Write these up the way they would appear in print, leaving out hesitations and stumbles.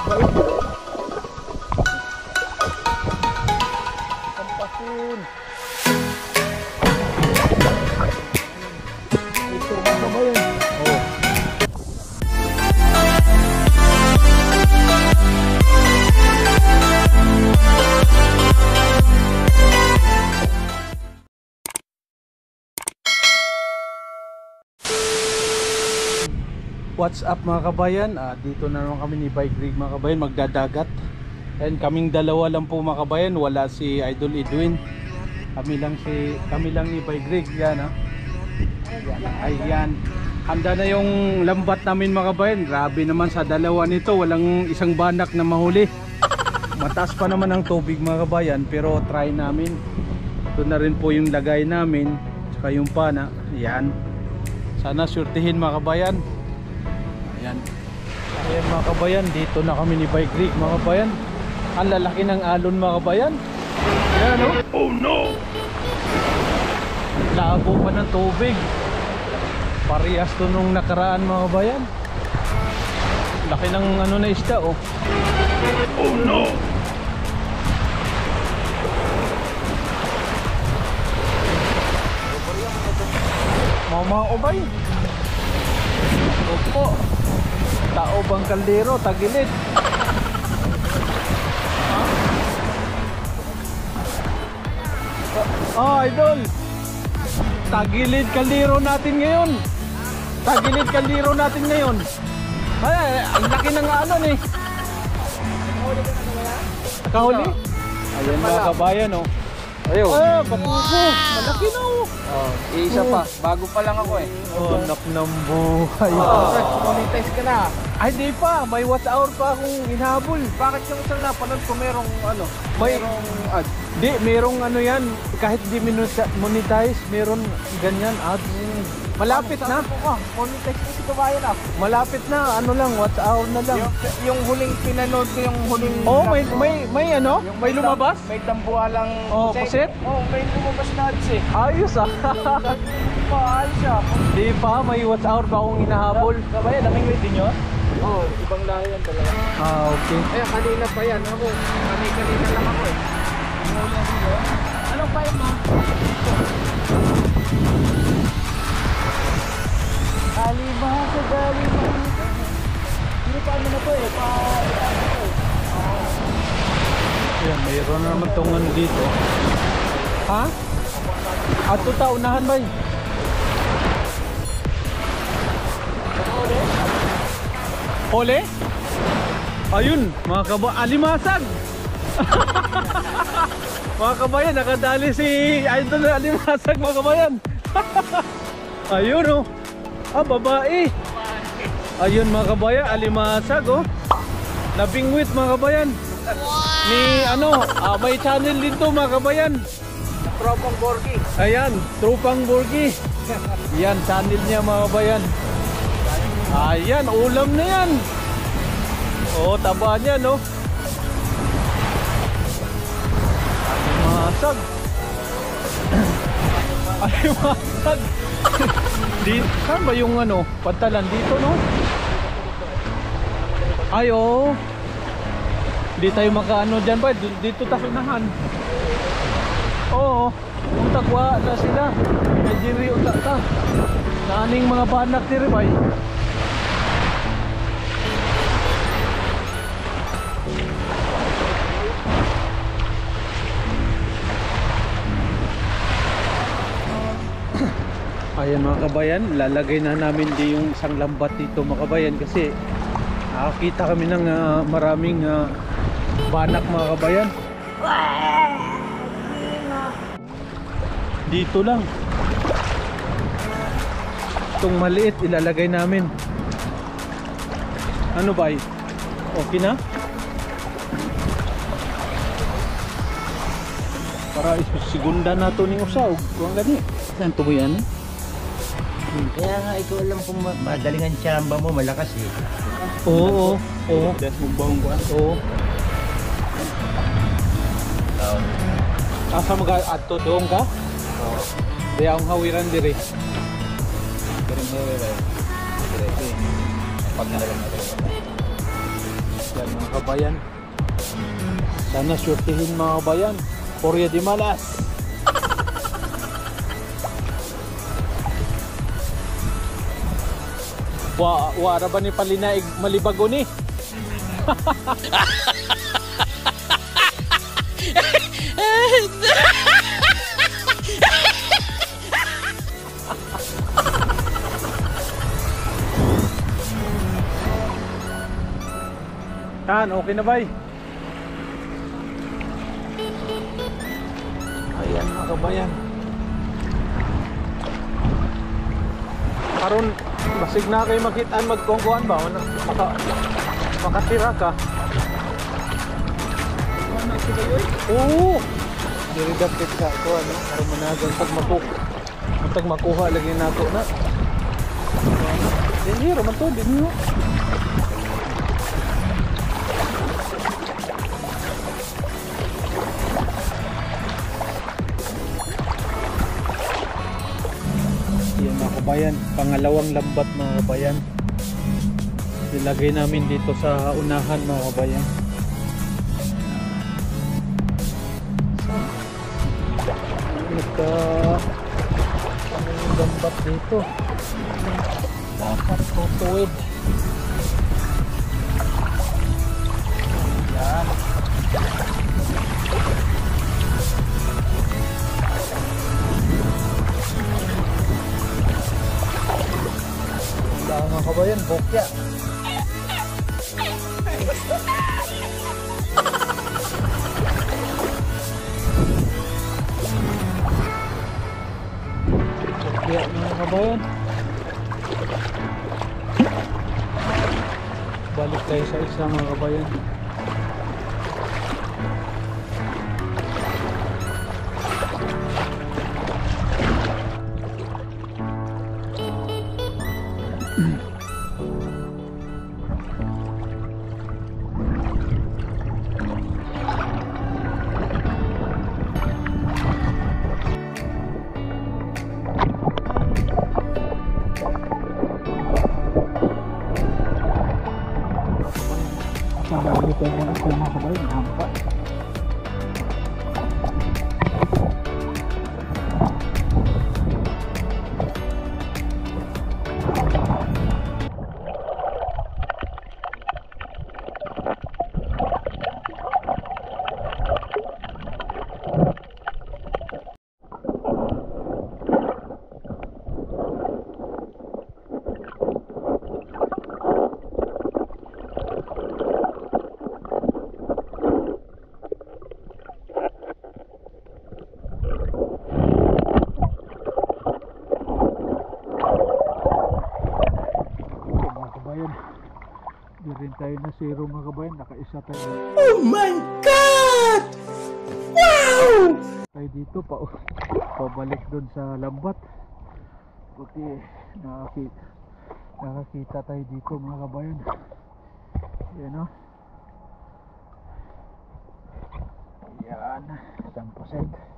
Kampasin. Ito mga kabayan. Oh. What's up mga kabayan? Dito na naman kami ni Bike Rig mga kabayan, magdadagat. And kaming dalawa lang po mga kabayan, wala si Idol Edwin. Kami lang ni Bike Rig, yan ha. Ayan. Handa na yung lambat namin mga kabayan. Grabe naman sa dalawa nito, walang isang banak na mahuli. Mataas pa naman ang tubig mga kabayan, pero try namin. Ito na rin po yung lagay namin, tsaka yung pana. Ayan. Sana surtihin mga kabayan. Ayan. Ayan mga kabayan, dito na kami ni Bike Rig mga kabayan. Ang lalaki ng alon mga kabayan. Ayan o. Oh no! Labo pa ng tubig. Parehas to nung nakaraan mga kabayan. Laki ng ano na isda oh. Oh no! Mga ubay. Opo. Tao bang kaldero, tagilid. Oh, idol. Tagilid kaldero natin ngayon. Tagilid kaldero natin ngayon. Ay, ang laki ng alon eh. Nakahuli? Ayan mga kabayan oh. Ayun. Bakugo. Malaki na oh. Isa pa. Bago pa lang ako eh. Oh, anak ng buhay. Monetize ka na. Ay, di pa. May watch hour pa akong hinahabol. Bakit yung isang napanood ko merong ano? Merong ads. Di, merong ano yan. Kahit di monetize, meron ganyan ads. Malapit na. Monetize ko si kabayan ah. Malapit na. Ano lang, watch hour na lang. Yung huling pinanood ko, yung huling... Oh, may ano? May lumabas? May tambuhalang... Oh, pusit? Oh, may lumabas na ads eh. Ayos ah. Paal siya. Di pa, may watch hour pa akong hinahabol. Kabayan, naming ready nyo? Oo, ibang lahi yan talaga. Okay. Eh, kanina pa yan. Ako, kanina lang ako eh. Anong pa yun, ma? Alimasa, alimasa. Hindi pa ano na to eh. Ayan, mayroon na naman tungan dito. Ha? Ato ta, unahan ba yun? Hole? Ayun, mga kabayan, alimasag! Mga kabayan, nakadali si Idol na alimasag mga kabayan. Ayun oh. Babae. Ayun mga kabayan, alimasag oh. Nabingwit mga kabayan. Ni ano, may channel dito mga kabayan. Tropang Borgi. Ayan, Tropang Borgi. Yan, channel niya mga kabayan. Ayan, ulam na yan. Oh, taba niya no. Alimasag. Alimasag. Dito, saan ba yung ano, pantalan dito no? Ayo. Di tayo makaano dyan ba? Dito tayo unahan. Oo. Utakwa na sila. Medyo utak ta. Naaning mga banak ni Rimay. Ayan mga kabayan, lalagay na namin di yung isang lambat dito mga kabayan kasi nakakita kami ng maraming banak mga kabayan. Dito lang. Itong maliit ilalagay namin. Ano ba? Okay na? Para isigunda na ito ng usaw. Kung gani. Saan ito mo yan? Kaya nga ikaw alam kung madaling ang tsamba mo, malakas eh. Oo, oo. Das magbahong ko. Oo. Asa mag-adto doon ka? Oo. Di akong hawiran diri. Pero mo dire. Pag nalaman natin. Yan mga kabayan. Sana syurtihin mga kabayan. Korea di malas. Wara ba ni palinaig malibago ni? Yan, okay na ba? Ayan mga kabayan. Karon basig na kayo makitaan magkongkuhan ba? Makatira ka. Oo! Nirigapit ka ako ano? Karon managan pag makuha lagi na ako na. Hindi, raman to, din nyo. Yan mga kabayan, pangalawang lambat mga kabayan. Nilagay namin dito sa unahan mga kabayan. Ang lambat dito. Dapat tutuwid. Yan. Mga kabayan, bokya. Bokya mga kabayan. Balik tayo sa isa mga kabayan. Ito mga kabayan, nampak. Di rin tayo na zero mga kabayan, nakaisa tayo. Oh my God! Wow! Tayo dito pabalik doon sa lambat. Buti nakakita tayo dito mga kabayan. Yan o. Yan, 100%.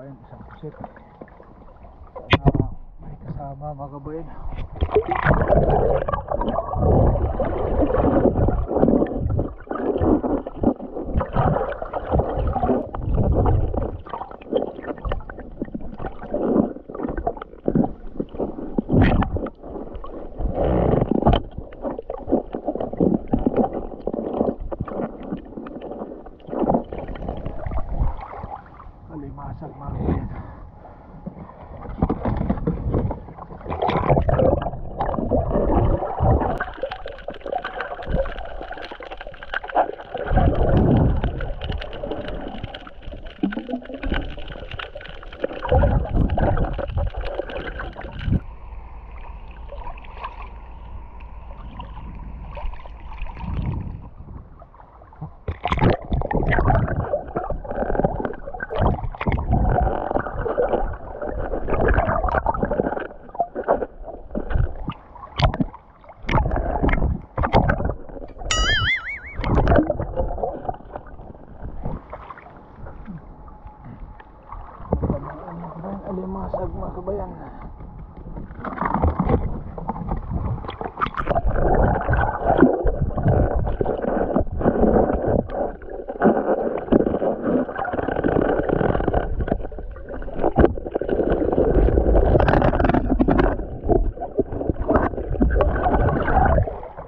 Isang pusit. Sana may kasama mga kabayan. Alimasag mga kabayan. alimasag mga kabayan.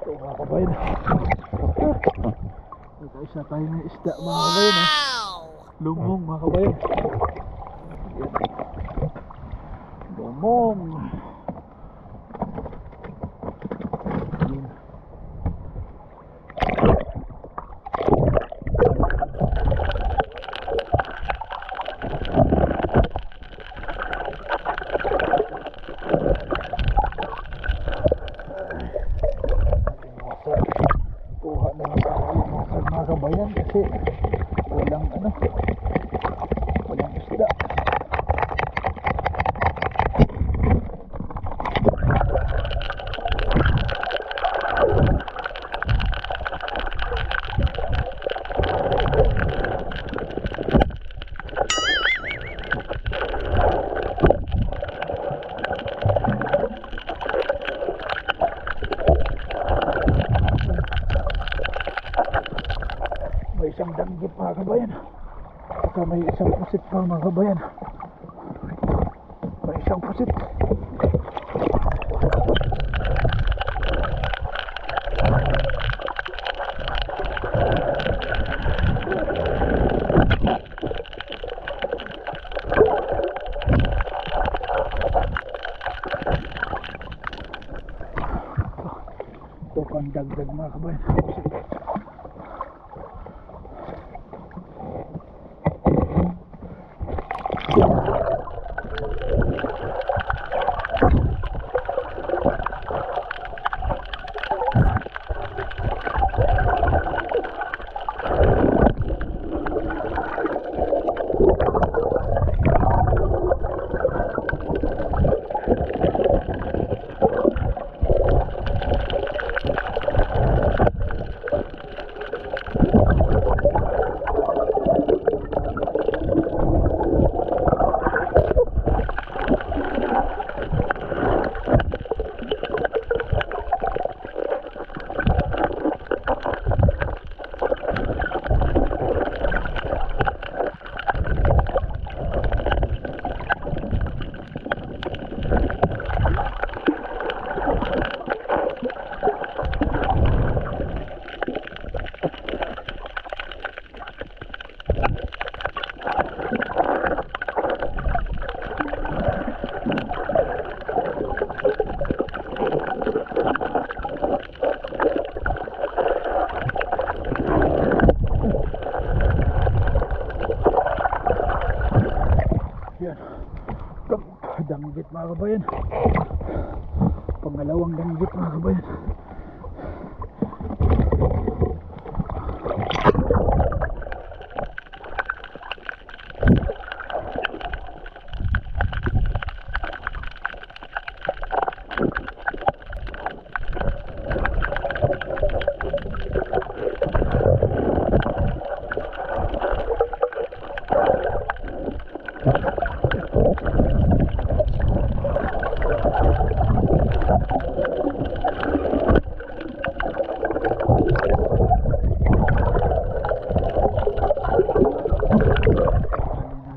Ito mga kabayan, isa tayo ng isda mga kabayan. Lumong mga kabayan. Lumong. Kuha na lang tayo mga kabayan kasi walang walang isda. May isang danggit mga kabayan, saka may isang pusit pa mga kabayan. May isang pusit. Ito pang dagdag mga kabayan. Yan, danggit mga kabayan. Pangalawang danggit mga kabayan.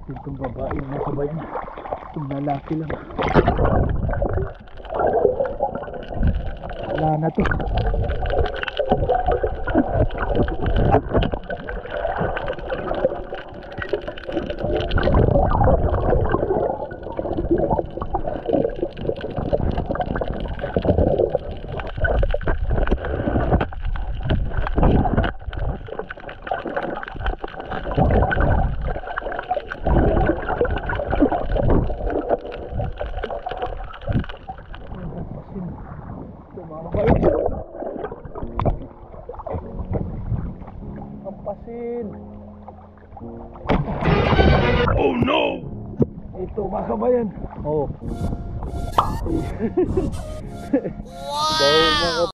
Itong babae mga kabayan, itong lalaki lang, wala na to. Pampasin. Oh no! Ito mga kabayan. Oh. Wow!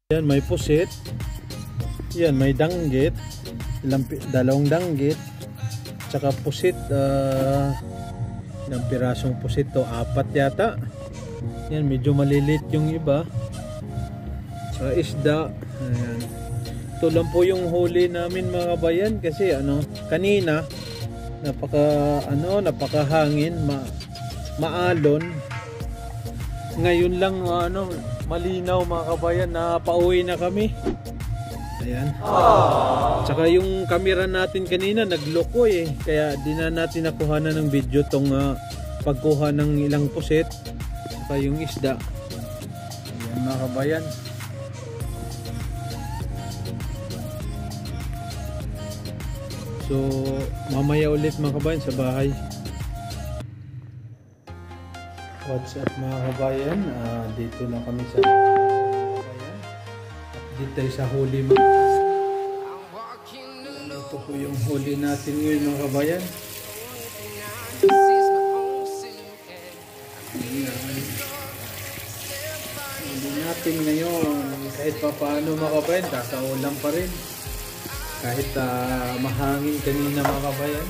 Yan, may pusit. Yan, may danggit. Dalawang danggit. Tsaka pusit. Ilang pirasong pusit to? 4 yata. Yan, medyo malilit yung iba. Tsaka isda. Ayan. Ito lang po yung huli namin mga kabayan. Kasi kanina napakahangin, maalon. Ngayon lang malinaw mga kabayan, na pauwi na kami. Ayan. Tsaka yung camera natin kanina nagloko kaya di na natin nakuhanan ng video tong pagkuha ng ilang puset tsaka yung isda. Ayan mga kabayan. So mamaya ulit mga kabayan sa bahay. What's up mga kabayan? Dito na kami sa kabayan. Update tayo sa huli mga kabayan. Ito po yung huli natin ngayon mga kabayan. Huli natin ngayon. Kahit pa paano mga kabayan, kakaulam pa rin. Kahit mahangin kanina mga kabayan.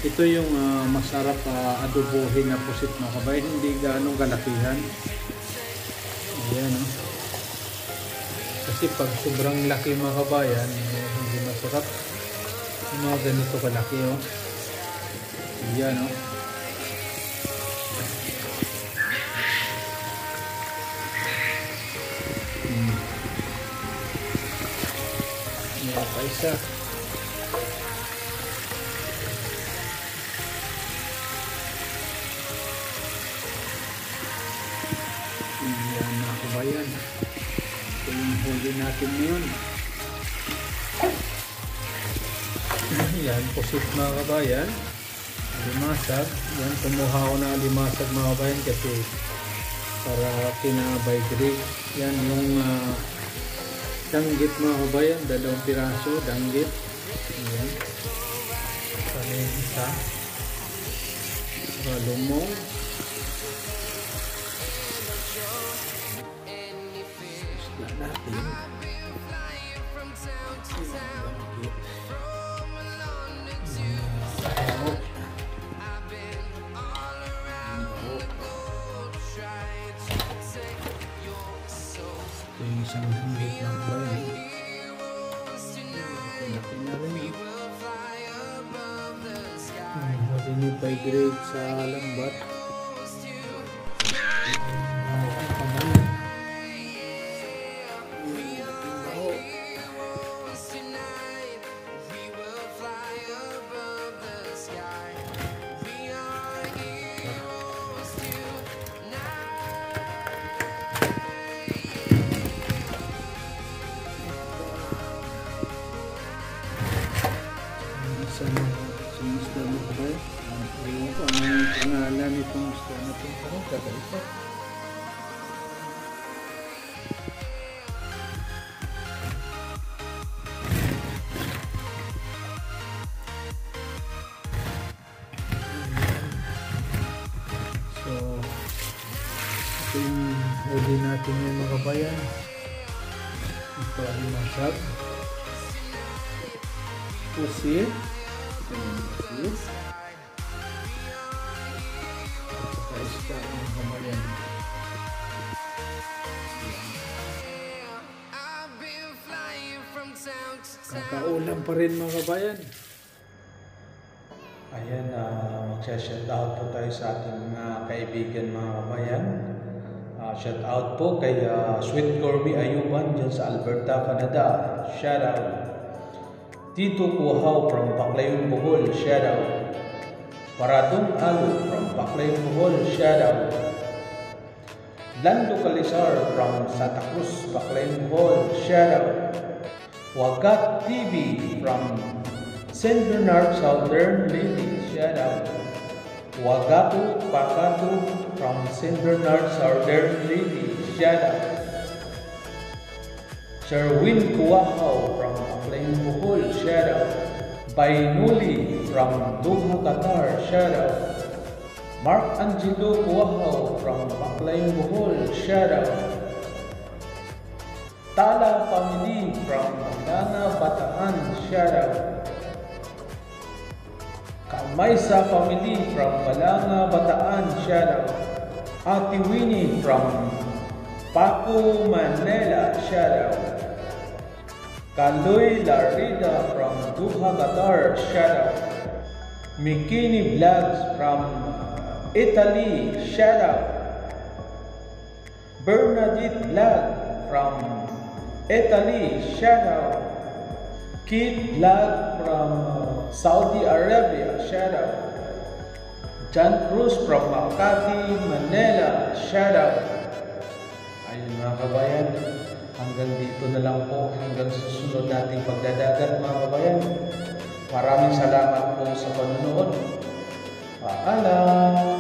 Ito yung masarap adobohin na pusit mga kabayan. Hindi ganong kalakihan. Ayan Kasi pag sobrang laki mga kabayan, hindi masarap. Yung mga ganito kalaki Ayan Ayan pa isa. Ayan mga kabayan. Ito yung huli natin ngayon. Yan, pusit mga kabayan. Limasag. Yan, kumuha ko na limasag mga kabayan kasi para kinabay grade. Yan yung danggit mga kabayan. 2 piraso danggit. Ayan. Isa. Saka lumong. Natin. Ito yung isang danggit ng bayan. Laki na rin. Marinipay grade sa lambat. Isda mo ko ba? Ewan ko anong pangalan itong isda na ito. Parang kakaiba. So ito yung huli natin yung mga kabayan. Ito ay masag. Pusit. Isda ang kabayan. Kakaulam pa rin mga kabayan. Ayan, magsha-shout out po tayo sa ating mga kaibigan mga kabayan. Shout out po kay Sweet Corby Ayuban dyan sa Alberta, Canada. Shout out. Tito Kuhaw from Baclayon, Bohol. Shout out. Paradong Alu from Baclayon, Bohol. Shout out. Lando Calisar from Santa Cruz, Baclayon, Bohol. Shout out. Wagat TV from St. Bernard, Southern Lady. Shout out. Wagatu Pakatu from St. Bernard, Southern Lady. Shout out. Sherwin Kuwahaw from Baclayon, Bohol. Shout out. Bainuli from Doha, Qatar. Shout out. Mark Angelo Kuwahaw from Aklayang Bohol, shout out. Tala family from Malanga, Bataan, shout out. Kamaysa family from Malanga, Bataan, shout out. Ate Winnie from Paco, Manila, shout out. Kaloy Larida from Doha, Qatar, shout out. Mikini Vlogs from Italy, shout out. Bernadette Vlog from Italy, shout out. Kid Vlog from Saudi Arabia, shout out. John Cruz from Makati, Manila, shout out. Ayun mga kabayan, hanggang dito na lang po, hanggang susunod nating pagdadagat mga kabayan. Maraming salamat po sa panonood. Paalam!